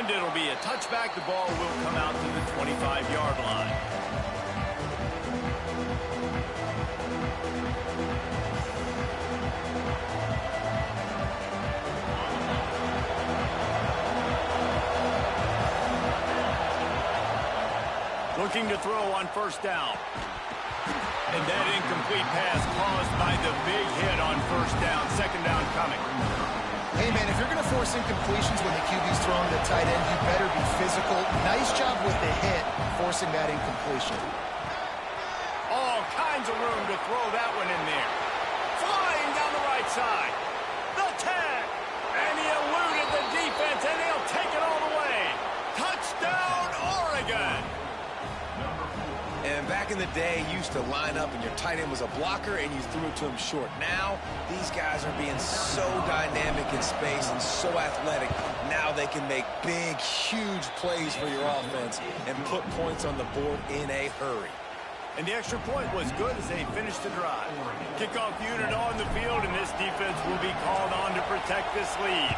And it'll be a touchback. The ball will come out to the 25-yard line. Looking to throw on first down. And that incomplete pass caused by the big hit on first down. Second down coming. Hey, man, if you're going to force incompletions when the QB's throwing to the tight end, you better be physical. Nice job with the hit, forcing that incompletion. All kinds of room to throw that one in there. Flying down the right side. The tag. And he eluded the defense, and he'll take it all the way. Touchdown, Oregon. And back in the day, you used to line up and your tight end was a blocker and you threw it to him short. Now, these guys are being so dynamic in space and so athletic. Now they can make big, huge plays for your offense and put points on the board in a hurry. And the extra point was good as they finished the drive. Kickoff unit on the field, and this defense will be called on to protect this lead.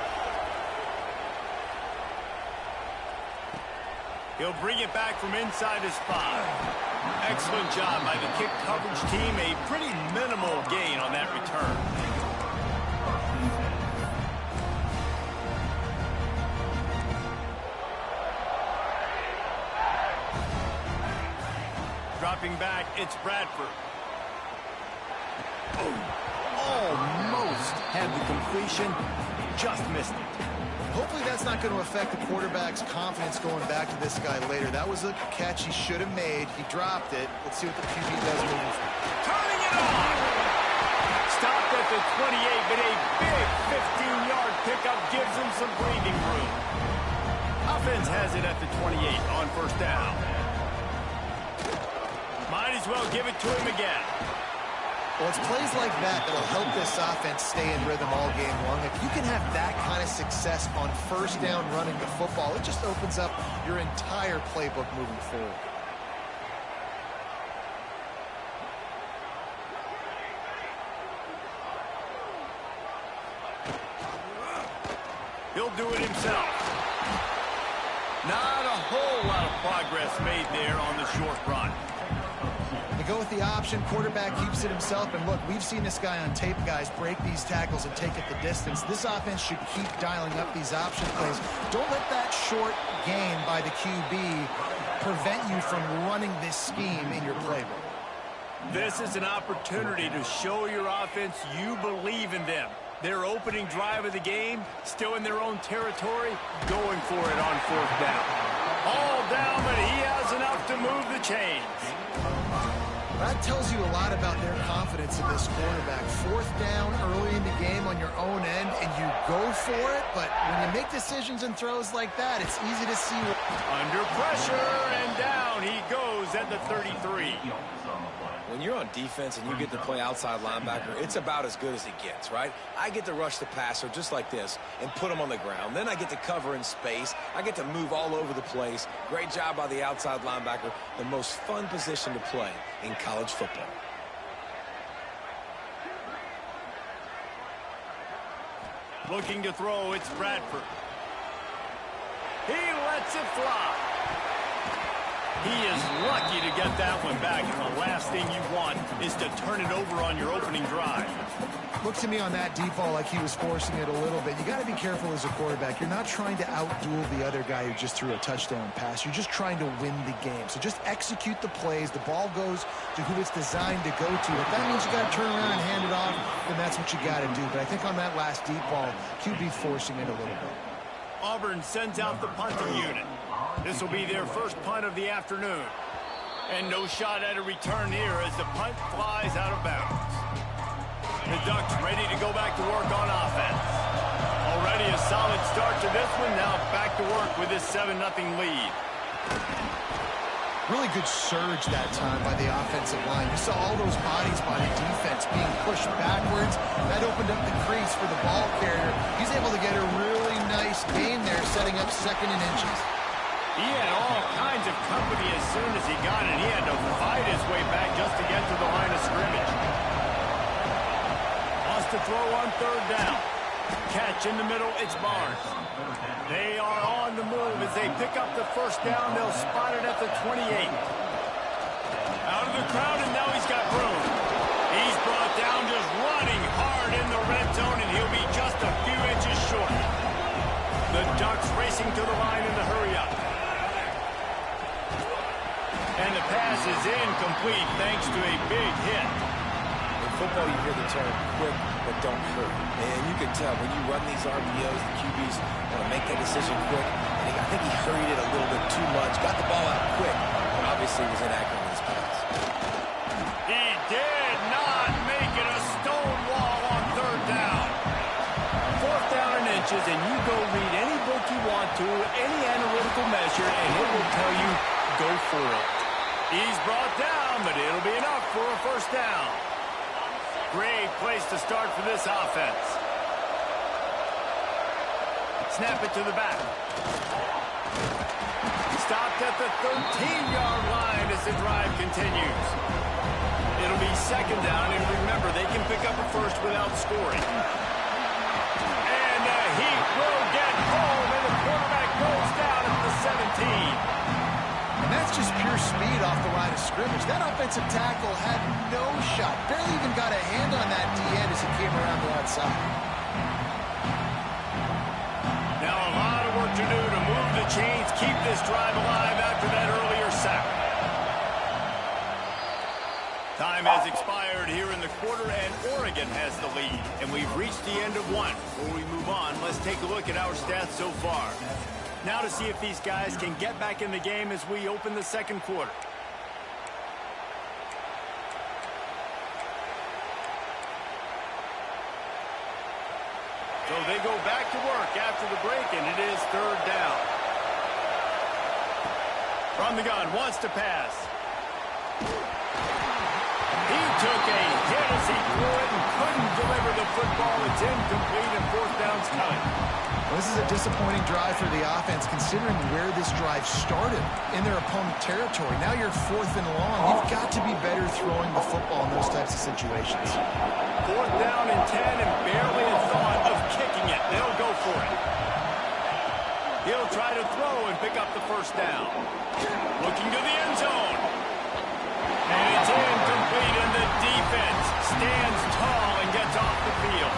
He'll bring it back from inside his 5. Excellent job by the kick coverage team. A pretty minimal gain on that return. Dropping back, it's Bradford. Almost had the completion, just missed it. Hopefully that's not going to affect the quarterback's confidence going back to this guy later. That was a catch he should have made. He dropped it. Let's see what the QB does moving forward. Turning it on! Stopped at the 28, but a big 15-yard pickup gives him some breathing room. Offense has it at the 28 on first down. Might as well give it to him again. Well, it's plays like that that'll help this offense stay in rhythm all game long. If you can have that kind of success on first down running the football, it just opens up your entire playbook moving forward. He'll do it himself. Not a whole lot of progress made there on the short run. Go with the option, quarterback keeps it himself, and look, we've seen this guy on tape, guys, break these tackles and take it the distance. This offense should keep dialing up these option plays. Don't let that short gain by the QB prevent you from running this scheme in your playbook. This is an opportunity to show your offense you believe in them. Their opening drive of the game, still in their own territory, going for it on fourth down. All down, but he has enough to move the chains. That tells you a lot about their confidence in this quarterback. Fourth down early in the game on your own end, and you go for it, but when you make decisions and throws like that, it's easy to see. Under pressure, and down he goes at the 33. When you're on defense and you get to play outside linebacker, it's about as good as it gets, right? I get to rush the passer just like this and put him on the ground. Then I get to cover in space. I get to move all over the place. Great job by the outside linebacker. The most fun position to play in college football. Looking to throw, it's Bradford. He lets it fly. He is lucky to get that one back, and the last thing you want is to turn it over on your opening drive. Looks to me on that deep ball like he was forcing it a little bit. You got to be careful as a quarterback. You're not trying to outduel the other guy who just threw a touchdown pass. You're just trying to win the game. So just execute the plays. The ball goes to who it's designed to go to. If that means you got to turn around and hand it off, then that's what you got to do. But I think on that last deep ball, QB forcing it a little bit. Auburn sends out the punting unit. This will be their first punt of the afternoon. And no shot at a return here as the punt flies out of bounds. The Ducks ready to go back to work on offense. Already a solid start to this one. Now back to work with this 7-0 lead. Really good surge that time by the offensive line. You saw all those bodies by the defense being pushed backwards. That opened up the crease for the ball carrier. He's able to get a really nice gain there, setting up second and inches. He had all kinds of company as soon as he got it. He had to fight his way back just to get to the line of scrimmage. Wants to throw on third down. Catch in the middle, it's Barnes. They are on the move as they pick up the first down. They'll spot it at the 28. Out of the crowd, and now he's got room. He's brought down just running hard in the red zone, and he'll be just a few inches short. The Ducks racing to the line in the hurry-up. And the pass is incomplete thanks to a big hit. In football, you hear the term quick but don't hurt. And you can tell when you run these RPOs, the QBs want to make that decision quick. And I think he hurried it a little bit too much, got the ball out quick, and obviously was inaccurate in his pass. He did not make it a stone wall on third down. Fourth down and inches, and you go read any book you want to, any analytical measure, and it will tell you, go for it. He's brought down, but it'll be enough for a first down. Great place to start for this offense. Snap it to the back. Stopped at the 13-yard line as the drive continues. It'll be second down, and remember, they can pick up a first without scoring. And he will get home, and the quarterback goes down at the 17. And that's just pure speed off the line of scrimmage. That offensive tackle had no shot. Barely even got a hand on that D-end as he came around the outside. Now a lot of work to do to move the chains, keep this drive alive after that earlier sack. Time has expired here in the quarter, and Oregon has the lead. And we've reached the end of one. Before we move on, let's take a look at our stats so far. Now to see if these guys can get back in the game as we open the second quarter. So they go back to work after the break, and it is third down. From the gun, wants to pass. He took a hit as he threw it and couldn't deliver the football. It's incomplete, and fourth down's coming. Well, this is a disappointing drive for the offense, considering where this drive started, in their opponent territory. Now you're fourth and long. You've got to be better throwing the football in those types of situations. Fourth down and 10, and barely a thought of kicking it. They'll go for it. He'll try to throw and pick up the first down. Looking to the end zone. And it's incomplete, and the defense stands tall and gets off the field.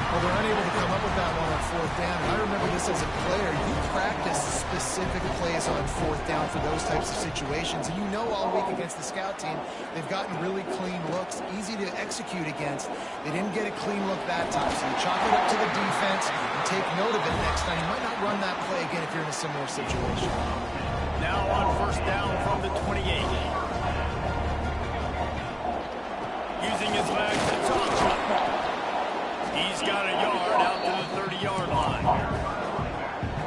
Well, they're unable to come up with that one on fourth down. And I remember this as a player. You practice specific plays on fourth down for those types of situations. And you know all week against the scout team, they've gotten really clean looks, easy to execute against. They didn't get a clean look that time. So you chalk it up to the defense and take note of it next time. You might not run that play again if you're in a similar situation. Now on first down from the 28. Using his legs, the top shot. He's got a yard out to the 30-yard line.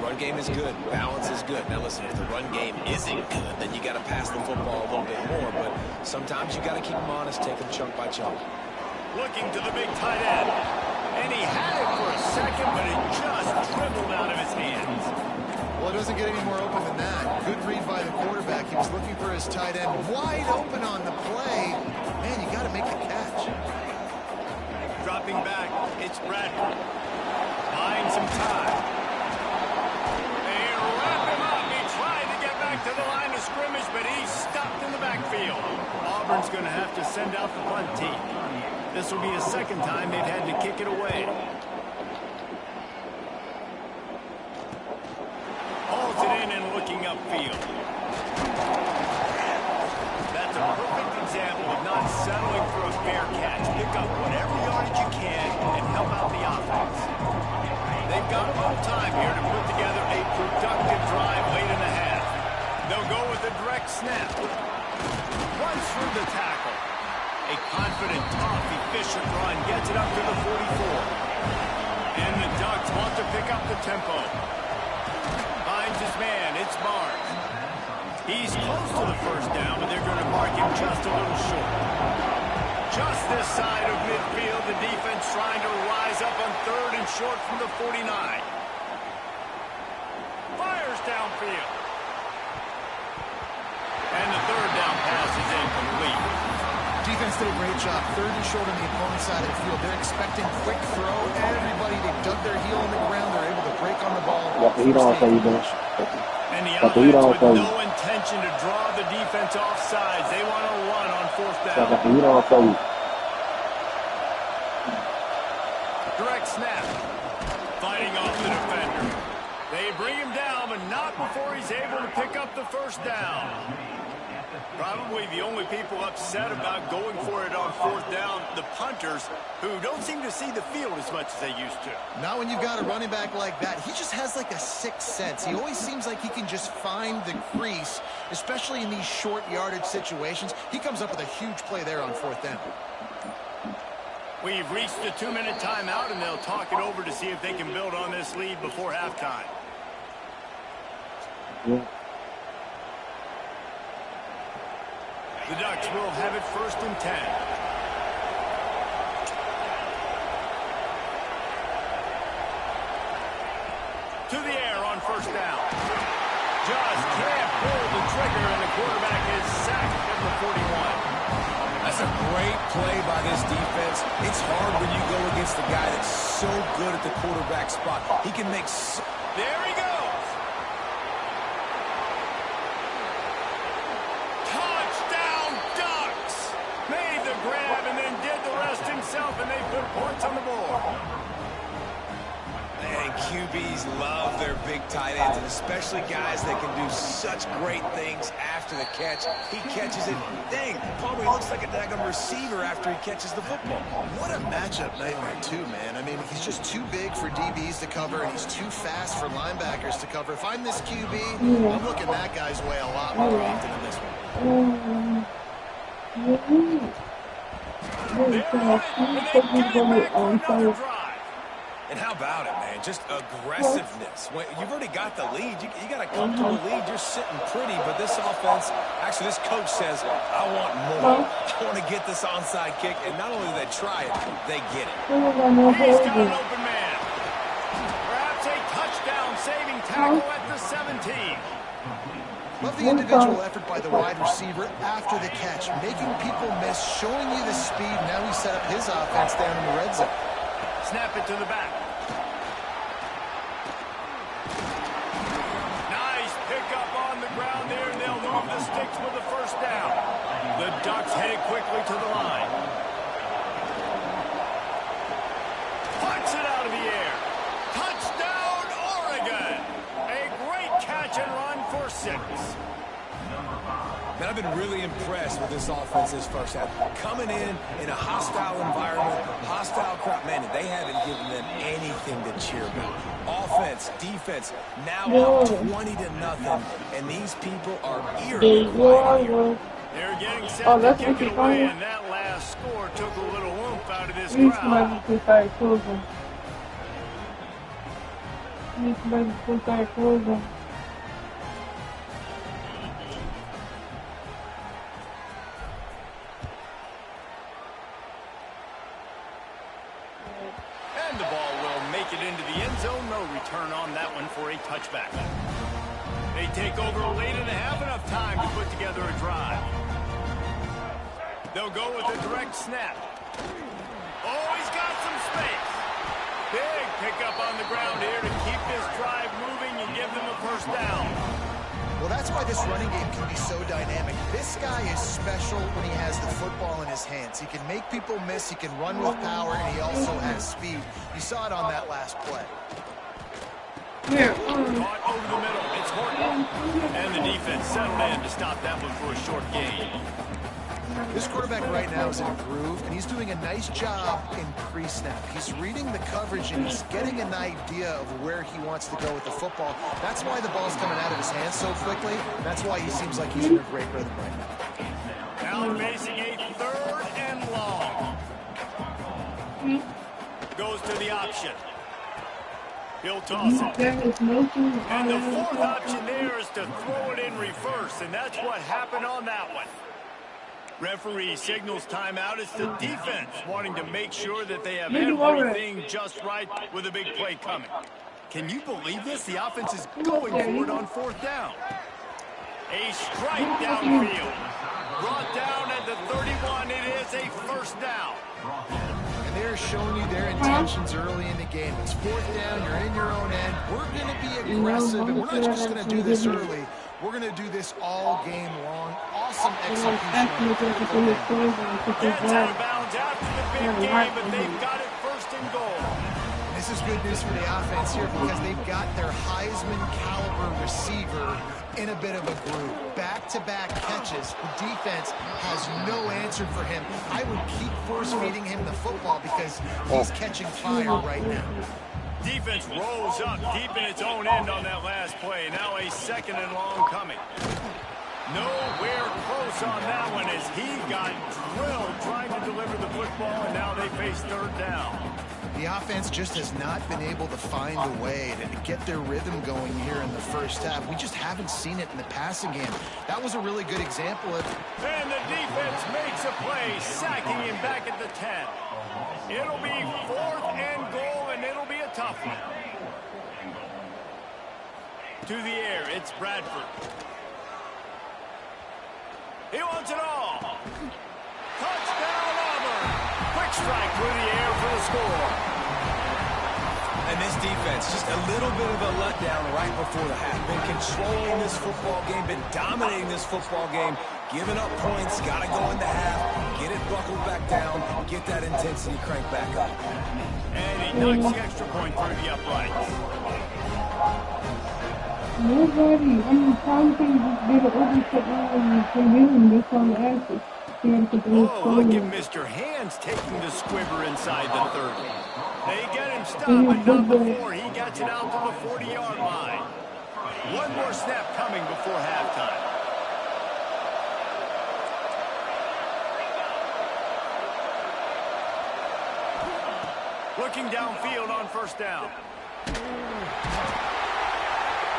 Run game is good. Balance is good. Now listen, if the run game isn't good, then you got to pass the football a little bit more. But sometimes you got to keep them honest, take them chunk by chunk. Looking to the big tight end. And he had it for a second, but it just dribbled out of his hands. Well, it doesn't get any more open than that. Good read by the quarterback. He was looking for his tight end wide open on the play. Man, you got to make the catch. Dropping back, it's Bradford. Buying some time. They wrap him up. He tried to get back to the line of scrimmage, but he's stopped in the backfield. Auburn's going to have to send out the punt team. This will be the second time they've had to kick it away. Hauls it in and looking upfield. That's a perfect example of not settling for a fair catch. Pick up whatever yardage you can and help out the offense. They've got a little time here to put together a productive drive late in the half. They'll go with a direct snap. Runs through the tackle. A confident, tough, efficient run gets it up to the 44. And the Ducks want to pick up the tempo. Finds his man. It's Barnes. He's close to the first down, but they're going to mark him just a little short. Just this side of midfield, the defense trying to rise up on third and short from the 49. Fires downfield. And the third down pass is incomplete. Defense defense did a great job. Third and short on the opponent's side of the field. They're expecting quick throw. Everybody, they dug their heel on the ground. They're able to break on the ball. And the offense with no intention to draw the defense off sides. They want to run on fourth down. Direct snap. Fighting off the defender. They bring him down, but not before he's able to pick up the first down. Probably the only people upset about going for it on fourth down, the punters, who don't seem to see the field as much as they used to. Not when you've got a running back like that. He just has like a sixth sense. He always seems like he can just find the crease, especially in these short yardage situations. He comes up with a huge play there on fourth down. We've reached the 2-minute timeout, and they'll talk it over to see if they can build on this lead before halftime. Yeah. The Ducks will have it 1st and 10. To the air on first down. Just can't pull the trigger, and the quarterback is sacked at the 41. That's a great play by this defense. It's hard when you go against a guy that's so good at the quarterback spot. He can make... There he goes. Made the grab and then did the rest himself, and they put points on the board. And QBs love their big tight ends, and especially guys that can do such great things after the catch. He catches it. Dang, probably looks like a daggum receiver after he catches the football. What a matchup nightmare, too, man. I mean, he's just too big for DBs to cover, and he's too fast for linebackers to cover. If I'm this QB, I'm looking that guy's way a lot more often than this one. And how about it, man? Just aggressiveness. When you've already got the lead. You got a comfortable lead. You're sitting pretty. But this offense, actually, this coach says, I want more. I want to get this onside kick. And not only do they try it, they get it. He's got an open man. Perhaps a touchdown-saving tackle at the 17. Love the individual effort by the wide receiver after the catch, making people miss, showing you the speed. Now he set up his offense down in the red zone. Snap it to the back. Nice pickup on the ground there, and they'll move the sticks with the first down. The Ducks headed quickly to the line. Punts it out of the air. Touchdown, Oregon! A great catch and run for 6. Man, I've been really impressed with this offense this first half. Coming in a hostile environment, hostile crowd, man, they haven't given them anything to cheer about. Offense, defense, now up 20-0, and these people are eerily quiet. They're getting set to kick it away, and that last score took a little oomph out of this crowd. And the ball will make it into the end zone. No return on that one for a touchback. They take over late in the half, enough time to put together a drive. They'll go with a direct snap. Oh, he's got some space. Big pickup on the ground here to keep this drive moving and give them a first down. Well, that's why this running game can be so dynamic. This guy is special when he has the football in his hands. He can make people miss, he can run with power, and he also has speed. You saw it on that last play. Caught over the middle. It's Horton. And the defense settled in to stop that one for a short gain. This quarterback right now is in a groove, and he's doing a nice job in pre-snap. He's reading the coverage, and he's getting an idea of where he wants to go with the football. That's why the ball's coming out of his hands so quickly. That's why he seems like he's in a great rhythm right now. Now facing a 3rd and long. Goes to the option. He'll toss it. And the 4th option there is to throw it in reverse, and that's what happened on that one. Referee signals timeout. It's the defense wanting to make sure that they have everything just right with a big play coming. Can you believe this? The offense is going for it on 4th down. A strike downfield. brought down at the 31. It is a first down. And they're showing you their intentions early in the game. It's fourth down. You're in your own end. We're going to be aggressive, and we're not just going to do this early. We're going to do this all game long. Awesome execution. Gets out of bounds after the big game, but they've got it first and goal. This is good news for the offense here because they've got their Heisman caliber receiver in a bit of a groove. Back-to-back catches. The defense has no answer for him. I would keep force-feeding him the football because he's catching fire right now. Defense rolls up deep in its own end on that last play. Now a second and long coming. Nowhere close on that one as he got drilled trying to deliver the football, and now they face third down. The offense just has not been able to find a way to get their rhythm going here in the first half. We just haven't seen it in the passing game. That was a really good example of... And the defense makes a play, sacking him back at the 10. It'll be fourth and goal, and it'll be a tough one. To the air, it's Bradford. He wants it all. Touchdown, Auburn. Quick strike through the air for the score. And this defense, just a little bit of a letdown right before the half. Been controlling this football game, been dominating this football game, giving up points, got to go in the half, get it buckled back down, get that intensity cranked back up. And he knocks the extra point through the uprights. Nobody, I mean, some things just did an overstep for him. That's all I asked. Oh, look at Mr. Hands taking the squibber inside the 30. They get him stopped, but not before he gets it out to the 40-yard line. One more snap coming before halftime. Looking downfield on first down.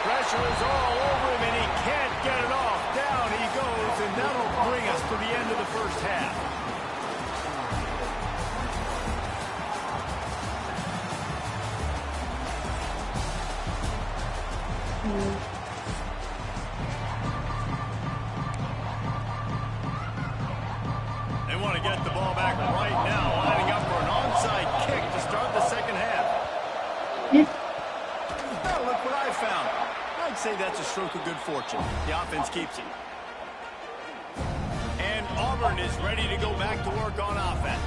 Pressure is all over him, and he can't get it off. Down he goes, and that'll bring us to the end of the first half. They want to get the ball back right now, lining up for an onside kick to start the second half. Oh, look what I found. I'd say that's a stroke of good fortune. The offense keeps it. And Auburn is ready to go back to work on offense.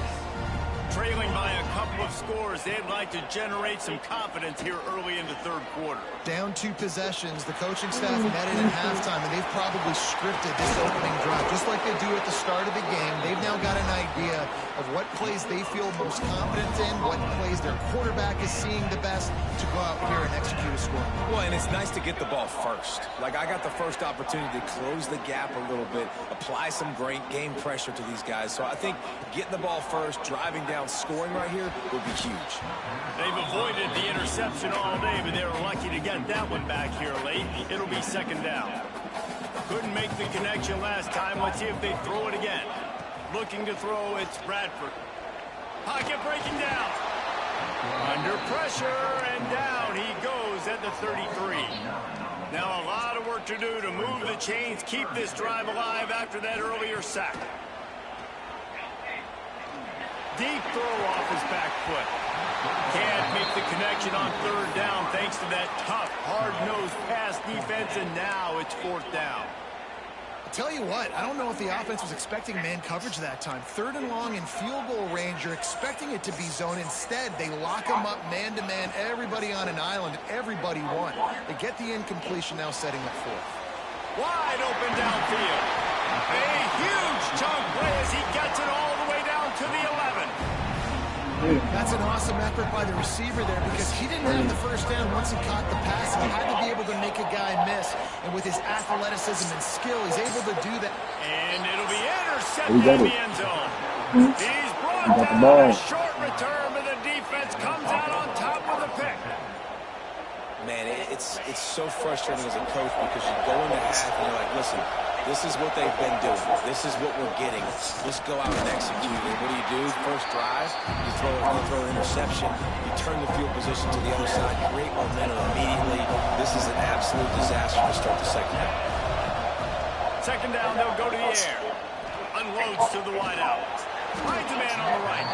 Trailing by a couple of scores, they'd like to generate some confidence here early in the third quarter. Down 2 possessions, the coaching staff met it at halftime, and they've probably scripted this opening drive. Just like they do at the start of the game, they've now got an idea of what plays they feel most confident in, what plays their quarterback is seeing the best to go out here and execute a score. Well, and it's nice to get the ball first. Like, I got the first opportunity to close the gap a little bit, apply some great game pressure to these guys. So I think getting the ball first, driving down, scoring right here will be huge. They've avoided the interception all day, but they were lucky to get that one back here late. It'll be second down. Couldn't make the connection last time. Let's see if they throw it again. Looking to throw, it's Bradford. Pocket breaking down. Under pressure, and down he goes at the 33. Now a lot of work to do to move the chains, keep this drive alive after that earlier sack. Deep throw off his back foot. Can't make the connection on third down thanks to that tough, hard-nosed pass defense, and now it's fourth down. Tell you what, I don't know if the offense was expecting man coverage that time. Third and long in field goal range, you're expecting it to be zone. Instead, they lock them up man-to-man, everybody on an island, everybody won. They get the incompletion, now setting up fourth. Wide open downfield. A huge chunk play as he gets it all the way down to the 11. That's an awesome effort by the receiver there because he didn't have the first down once he caught the pass. He had to be able to make a guy miss. And with his athleticism and skill, he's able to do that. And it'll be intercepted in the end zone. He's brought down a short return, but the defense comes out on top with a pick. Man, it's so frustrating as a coach because you go into half and you're like, listen, this is what they've been doing. This is what we're getting. Let's go out and execute. And what do? First drive, you throw an interception. You turn the field position to the other side. Great momentum immediately. This is an absolute disaster to start the second half. Second down, they'll go to the air. unloads to the wideout. Finds a man on the right.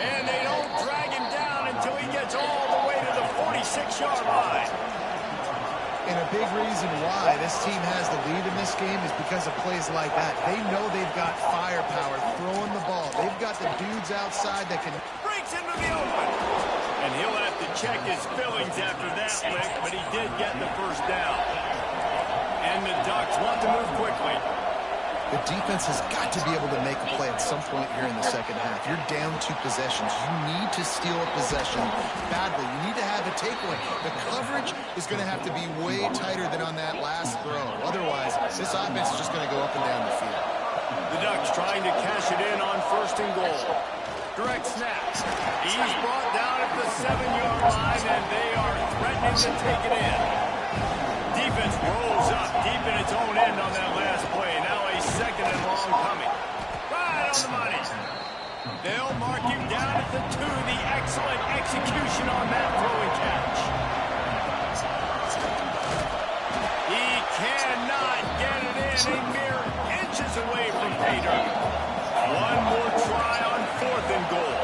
And they don't drag him down until he gets all the way to the 46-yard line. And a big reason why this team has the lead in this game is because of plays like that. They know they've got firepower throwing the ball. They've got the dudes outside that can... Breaks into the open. And he'll have to check his fillings after that lick, but he did get the first down. And the Ducks want to move quickly. The defense has got to be able to make a play at some point here in the second half. You're down 2 possessions. You need to steal a possession badly. You need to have a takeaway. The coverage is going to have to be way tighter than on that last throw. Otherwise, this offense is just going to go up and down the field. The Ducks trying to cash it in on 1st and goal. Direct snap. He's brought down at the 7-yard line, and they are threatening to take it in. Defense rolls up deep in its own end on that last play. Now a 2nd and long coming. Right on the money. They'll mark him down at the 2. The excellent execution on that throw and catch. He cannot get it in. A mere inches away from pay dirt. One more try on 4th and goal.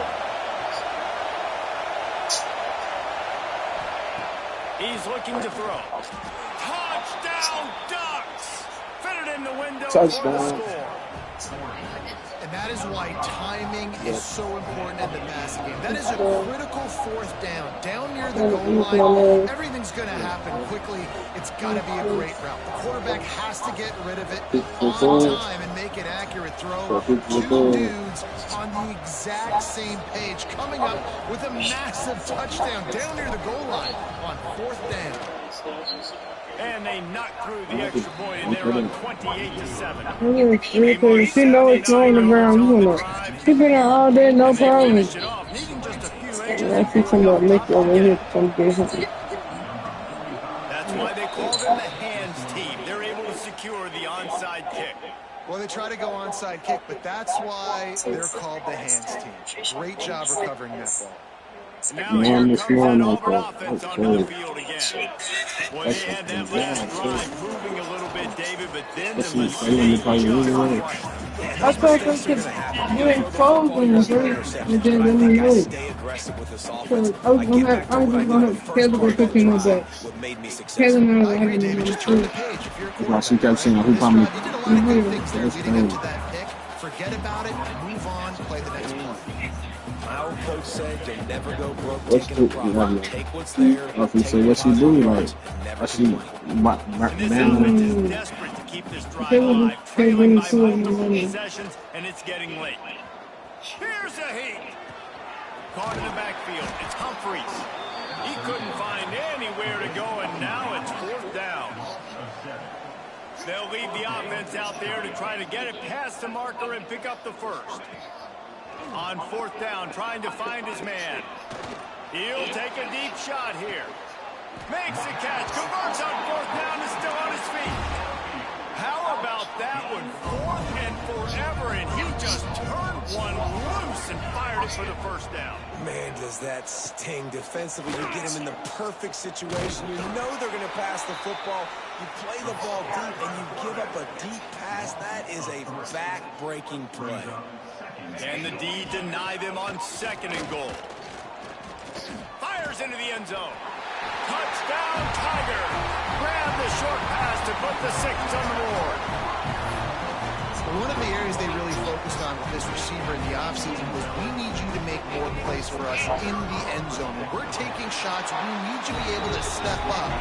He's looking to throw. Touchdown, Ducks! Fitted in the window for the score. And that is why timing is so important in the passing game. That is a critical 4th down. Down near the goal line, everything's going to happen quickly. It's got to be a great route. The quarterback has to get rid of it on time and make an accurate throw. 2 dudes on the exact same page coming up with a massive touchdown down near the goal line on 4th down. And they knock through the extra point, and they're on 28-7. She knows it's on the ground. You know, she been out all day, no problem. Needing just a few inches. I see somebody make over here. That's why they call them the hands team. They're able to secure the onside kick. Well, they try to go onside kick, but that's why they're called the hands team. Great job recovering that ball. Now here comes that Auburn offense onto the field again. Well, they had that last drive moving a little bit, David, but then the mistake just... I thought they could get exposed in the first, and then let me know. So I was just going to Taylor go pick him up back. Taylor knows I had him in the field. She kept saying, who probably... Forget about it, move on, play the next play. Our coach said you'll never go broke What's taking a the problem. Take what's there. I was say, what she do? Like, she This offense is desperate to keep this drive alive, trailing by multiple possessions, and it's getting late. Here's a heat. Caught in the backfield. It's Humphreys. He couldn't find anywhere to go, and now it's 4th down. They'll leave the offense out there to try to get it past the marker and pick up the first. On 4th down, trying to find his man. He'll take a deep shot here. Makes the catch, converts on 4th down, is still on his feet. How about that one? 4th and forever, and he just turned one loose and fired it for the first down. Man, does that sting defensively. You get him in the perfect situation. You know they're going to pass the football. You play the ball deep, and you give up a deep pass. That is a back-breaking play. And the D deny them on 2nd and goal. Fires into the end zone. Touchdown, Tiger. Grab the short pass to put the 6 on the board. One of the areas they really focused on with this receiver in the offseason was we need you to make more plays for us in the end zone. When we're taking shots, we need you to be able to step up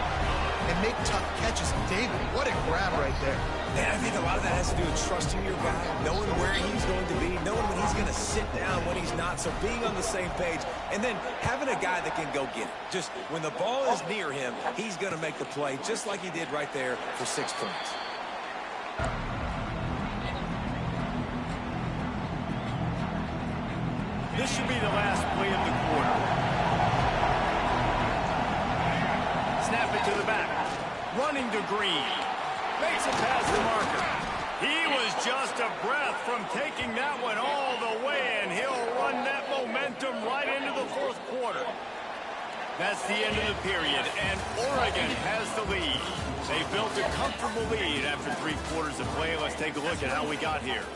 and make tough catches. David, what a grab right there. Man, I think a lot of that has to do with trusting your guy, knowing where he's going to be, knowing when he's going to sit down, when he's not, so being on the same page, and then having a guy that can go get it. Just when the ball is near him, he's going to make the play, just like he did right there for 6 points. This should be the last play of the quarter. Snap it to the back. Running to Green. Makes it past the marker. He was just a breath from taking that one all the way, and he'll run that momentum right into the 4th quarter. That's the end of the period, and Oregon has the lead. They built a comfortable lead after 3 quarters of play. Let's take a look at how we got here.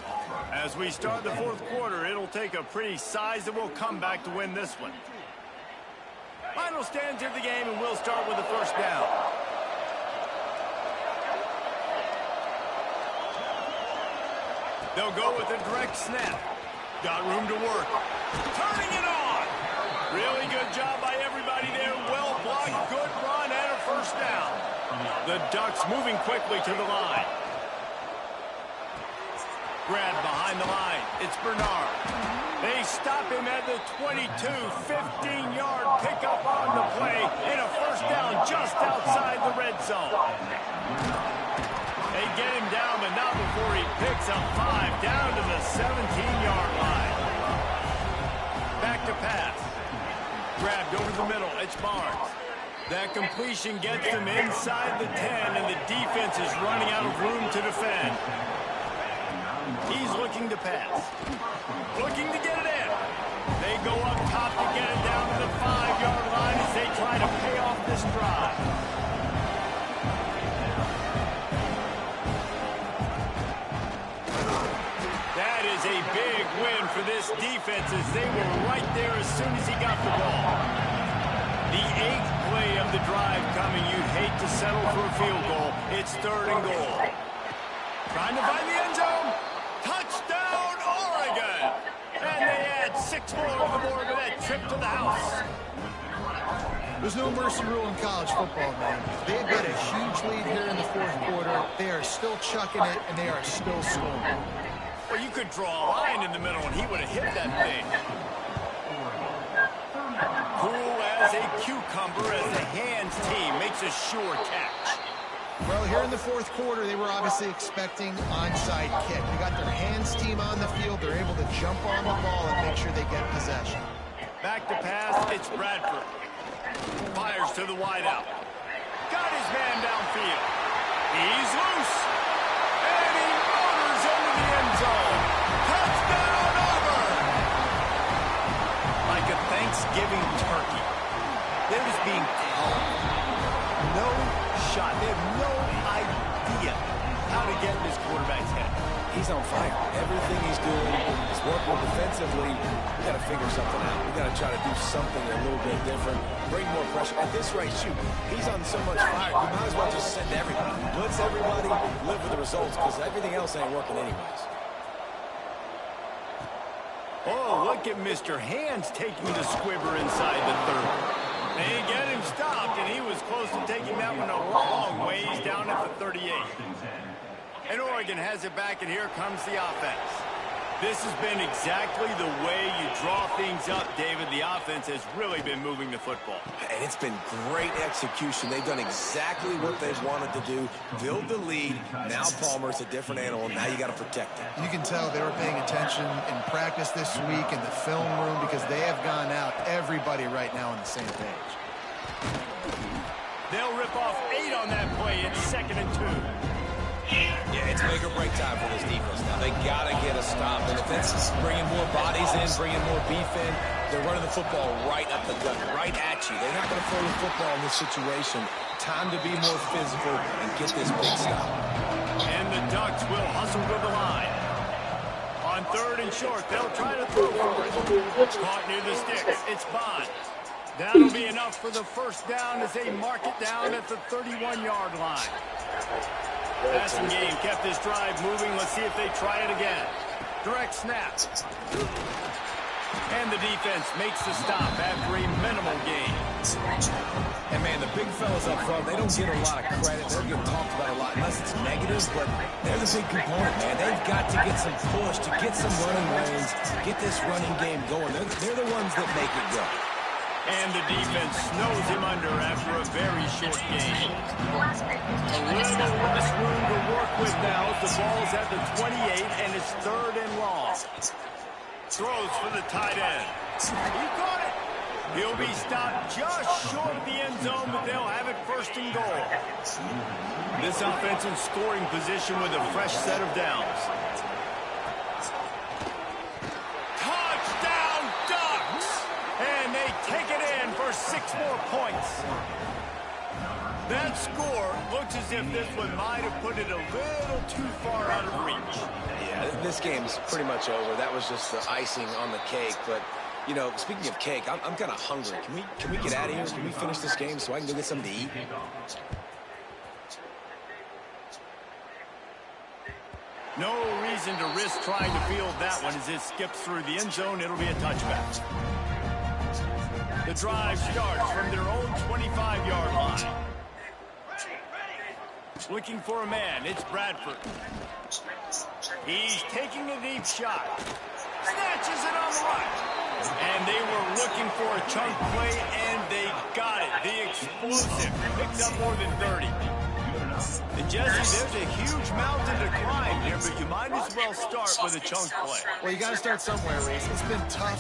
As we start the fourth quarter, it'll take a pretty sizable comeback to win this one. Final stands of the game, and we'll start with the first down. They'll go with a direct snap. Got room to work. Turning it on. Really good job by everybody there. Well blocked, good run, and a first down. The Ducks moving quickly to the line. Grab behind the line. It's Bernard. They stop him at the 22, 15-yard pickup on the play, and a first down just outside the red zone. They get him down, but not before he picks up 5 down to the 17-yard line. Back to pass. Grabbed over the middle. It's Barnes. That completion gets them inside the 10, and the defense is running out of room to defend. He's looking to pass. Looking to get it in. They go up top to get it down to the 5-yard line as they try to pay off this drive. That is a big win for this defense as they were right there as soon as he got the ball. The 8th play of the drive coming. You'd hate to settle for a field goal. It's 3rd and goal. Trying to find the end zone. Touchdown, Oregon! And they add 6 more on the board with that trip to the house. There's no mercy rule in college football, man. They've got a huge lead here in the fourth quarter. They are still chucking it, and they are still scoring. Well, you could draw a line in the middle, and he would have hit that thing. Cool as a cucumber as the hands team makes a sure catch. Well, here in the fourth quarter, they were obviously expecting onside kick. They got their hands team on the field. They're able to jump on the ball and make sure they get possession. Back to pass, it's Bradford. Fires to the wideout. Got his man downfield. He's loose. And he motors into the end zone. Touchdown, Auburn! Like a Thanksgiving turkey. They're just being called. No shot. They have no idea how to get in this quarterback's head. He's on fire. Everything he's doing is working defensively. We got to figure something out. We got to try to do something a little bit different. Bring more pressure. At this rate, shoot, he's on so much fire. We might as well just send everybody. Blitz everybody, live with the results, because everything else ain't working anyways. Oh, look at Mr. Hands taking the squibber inside the 30. They get him stopped, and he was close to taking that one a long ways down at the 38. And Oregon has it back, and here comes the offense. This has been exactly the way you draw things up, David. The offense has really been moving the football. And it's been great execution. They've done exactly what they've wanted to do. Build the lead. Now Palmer's a different animal. Now you got to protect him. You can tell they were paying attention in practice this week in the film room because they have gone out, everybody right now on the same page. They'll rip off 8 on that play. It's 2nd and 2. Yeah, it's make or break time for this defense now. They got to get a stop. The defense is bringing more bodies in, bringing more beef in. They're running the football right up the gut, right at you. They're not going to throw the football in this situation. Time to be more physical and get this big stop. And the Ducks will hustle to the line. On 3rd and short, they'll try to throw for it. Caught near the sticks. It's Bond. That'll be enough for the first down as they mark it down at the 31-yard line. Passing game kept this drive moving. Let's see if they try it again. Direct snap. And the defense makes the stop after a minimal gain. And, man, the big fellas up front, they don't get a lot of credit. They're getting talked about a lot, unless it's negative, but they're the big component, man. They've got to get some push, to get some running lanes, get this running game going. They're the ones that make it go. And the defense snows him under after a very short game. A little less room to work with now. The ball's at the 28, and it's 3rd and long. Throws for the tight end. He caught it. He'll be stopped just short of the end zone, but they'll have it 1st and goal. This offense in scoring position with a fresh set of downs. Take it in for 6 more points. That score looks as if this one might have put it a little too far out of reach. Yeah, this game's pretty much over. That was just the icing on the cake. But, you know, speaking of cake, I'm kind of hungry. Can we get out of here? Can we finish this game so I can go get something to eat? No reason to risk trying to field that one as it skips through the end zone. It'll be a touchback. The drive starts from their own 25-yard line. Looking for a man. It's Bradford. He's taking a deep shot. Snatches it on the right. And they were looking for a chunk play, and they got it. The explosive picked up more than 30. And Jesse, there's a huge mountain to climb here, but you might as well start with a chunk play. Well, you got to start somewhere, Reese. It's been tough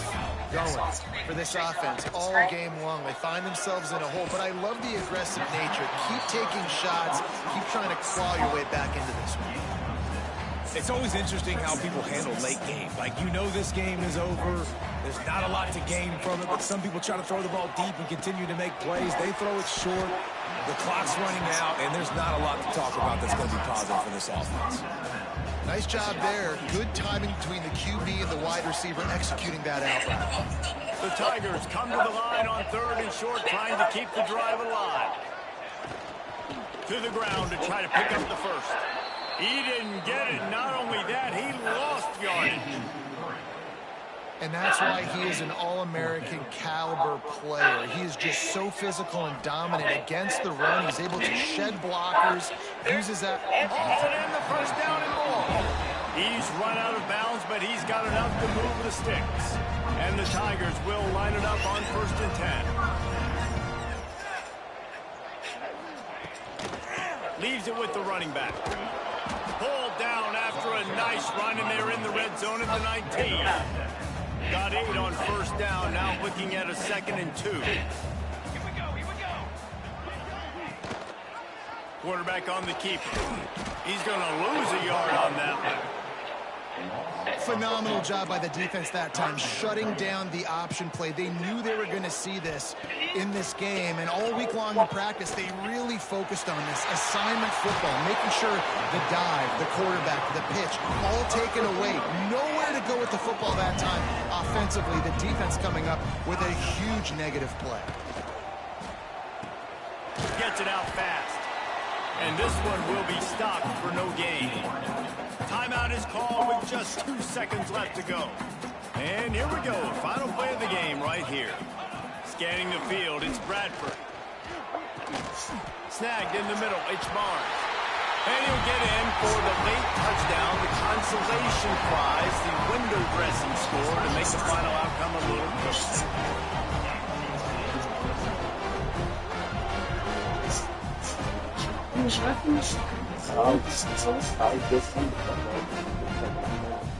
going for this offense all game long. They find themselves in a hole, but I love the aggressive nature. Keep taking shots. Keep trying to claw your way back into this one. It's always interesting how people handle late game. Like, you know this game is over. There's not a lot to gain from it, but some people try to throw the ball deep and continue to make plays. They throw it short. The clock's running out, and there's not a lot to talk about that's going to be positive for this offense. Nice job there. Good timing between the QB and the wide receiver executing that out route. The Tigers come to the line on 3rd and short, trying to keep the drive alive. To the ground to try to pick up the first. He didn't get it. Not only that, he lost yardage. And that's why he is an All-American caliber player. He is just so physical and dominant against the run. He's able to shed blockers, uses that. Hauls it in the first down and more. He's run out of bounds, but he's got enough to move the sticks. And the Tigers will line it up on 1st and 10. Leaves it with the running back. Pulled down after a nice run, and they're in the red zone at the 19. Got 8 on 1st down, now looking at a 2nd and 2. Here we go. Quarterback on the keeper. He's going to lose a yard on that one. Phenomenal job by the defense that time, shutting down the option play. They knew they were going to see this in this game, and all week long in practice, they really focused on this assignment football, making sure the dive, the quarterback, the pitch, all taken away. Nowhere to go with the football that time. Offensively, the defense coming up with a huge negative play. Gets it out fast. And this one will be stopped for no gain. Timeout is called with just 2 seconds left to go. And here we go. Final play of the game right here. Scanning the field, it's Bradford. Snagged in the middle, it's Barnes. And he'll get in for the late touchdown, the consolation prize, the window dressing score to make the final outcome a little closer.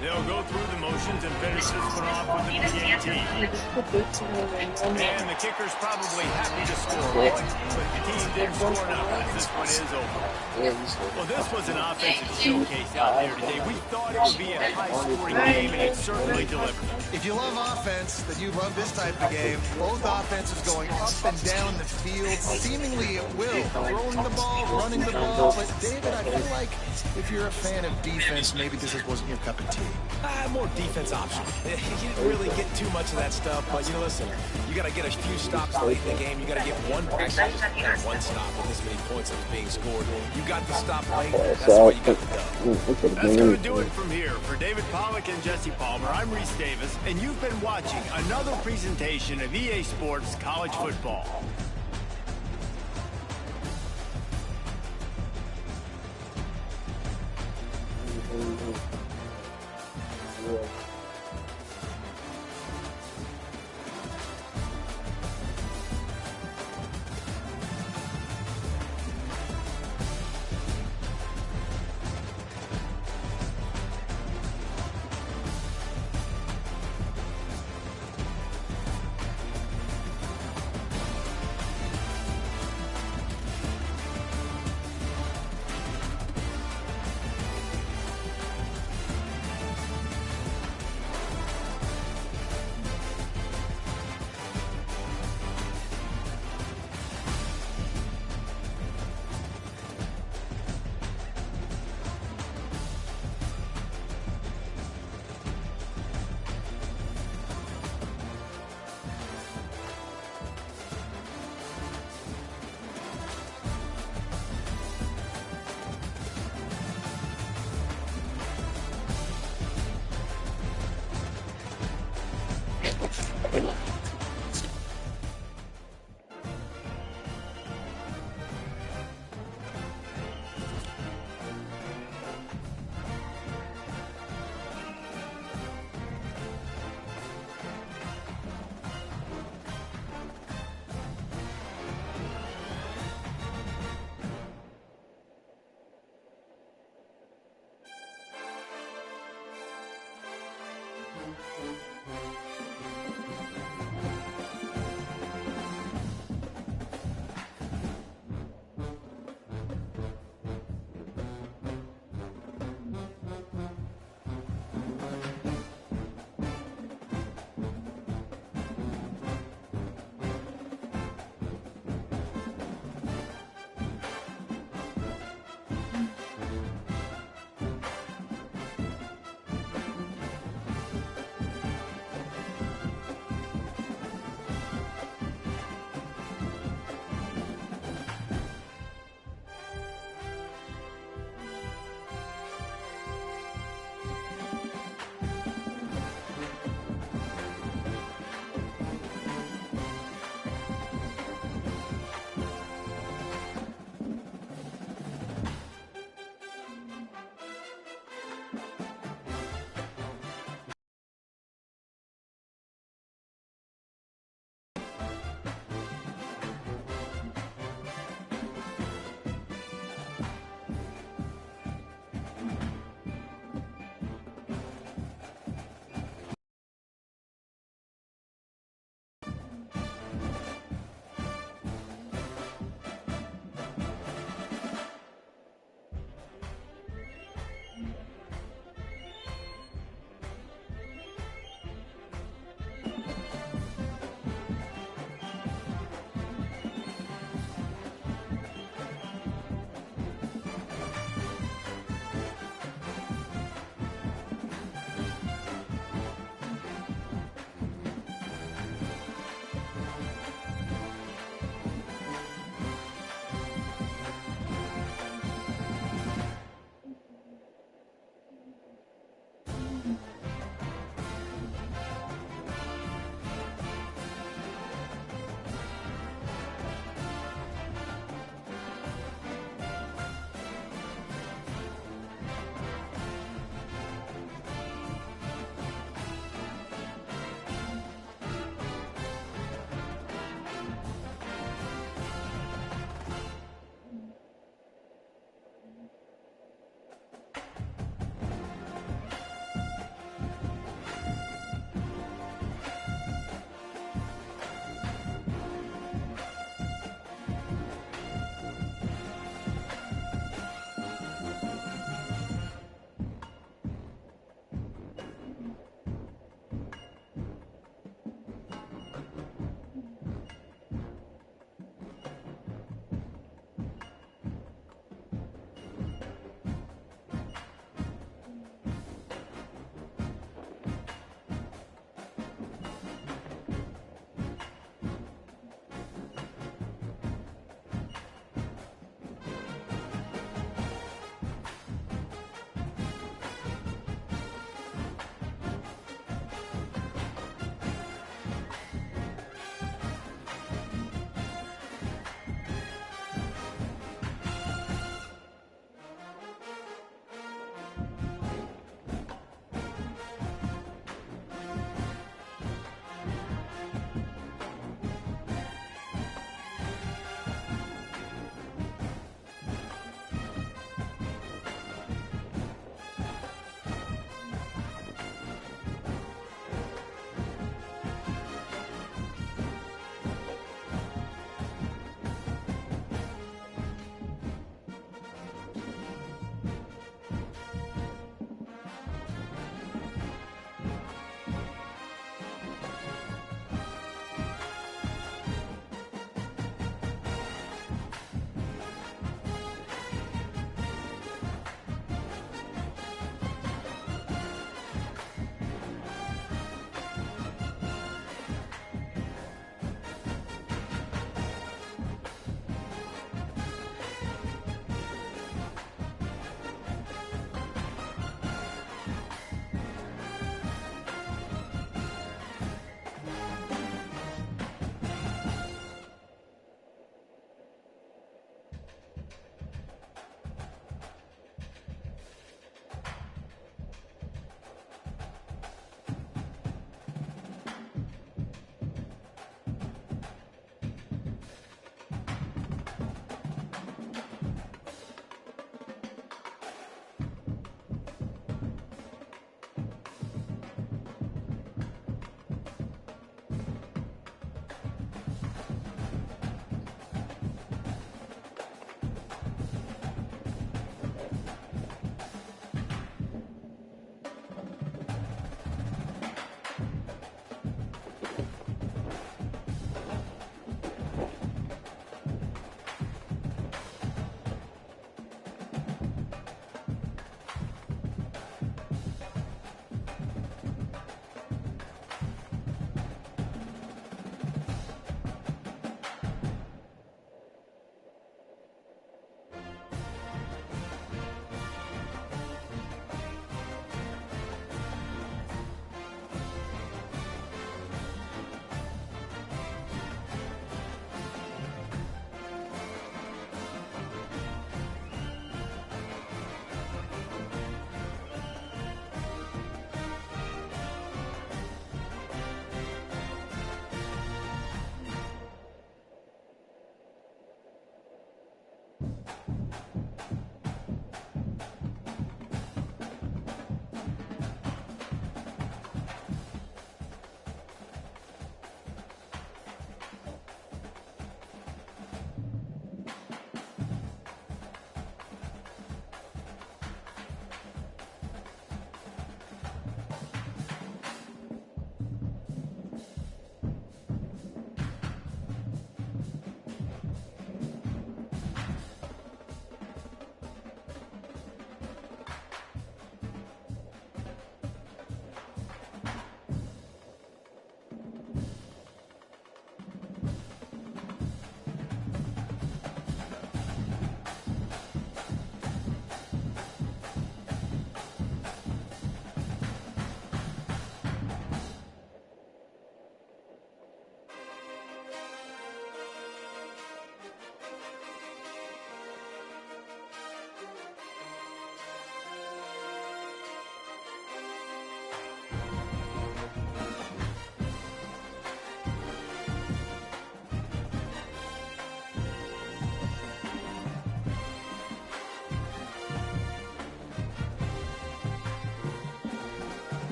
They'll go through the motions and finish this one off with the PAT. And the kicker's probably happy to score, but the team didn't score enough as this one is over. Well, this was an offensive showcase out there today. We thought it would be a high-scoring game, and it certainly delivered. If you love offense, then you love this type of game. Both offenses going up and down the field. Seemingly at will. Throwing the ball, running the ball. But, David, I feel like if you're a fan of defense, maybe this wasn't your cup of tea. More defense option. You didn't really get too much of that stuff, but, you know, listen, you got to get a few stops late in the game. You got to get one stop with this many points that's being scored. You got to stop late. That's why you got the dub. That's going to do it from here. For David Pollack and Jesse Palmer, I'm Reese Davis, and you've been watching another presentation of EA Sports College Football.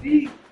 Beat.